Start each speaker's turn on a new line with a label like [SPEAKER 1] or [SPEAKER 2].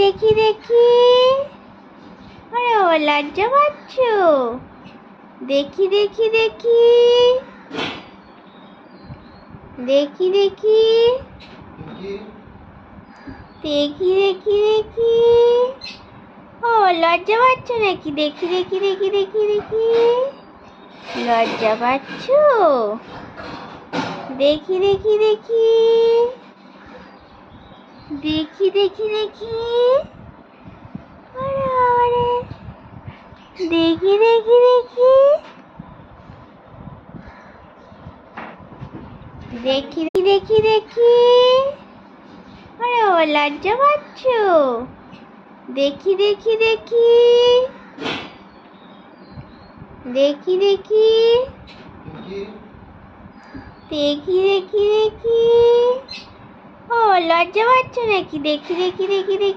[SPEAKER 1] দেখি দেখি। আরে ও লজ্জা পাচ্ছ? দেখি দেখি দেখি। দেখি দেখি। দেখি দেখি দেখি। ও লজ্জা পাচ্ছ নাকি? দেখি দেখি দেখি দেখি দেখি। লজ্জা পাচ্ছ? দেখি দেখি দেখি। দেখি দেখি দেখি। আরে আরে। দেখি দেখি দেখি। দেখি দেখি দেখি। আরে ও লজ্জা পাচ্ছ? দেখি দেখি দেখি। দেখি দেখি। দেখি দেখি দেখি। ও লজ্জা পাচ্ছ নাকি? দেখি দেখি দেখি দেখি।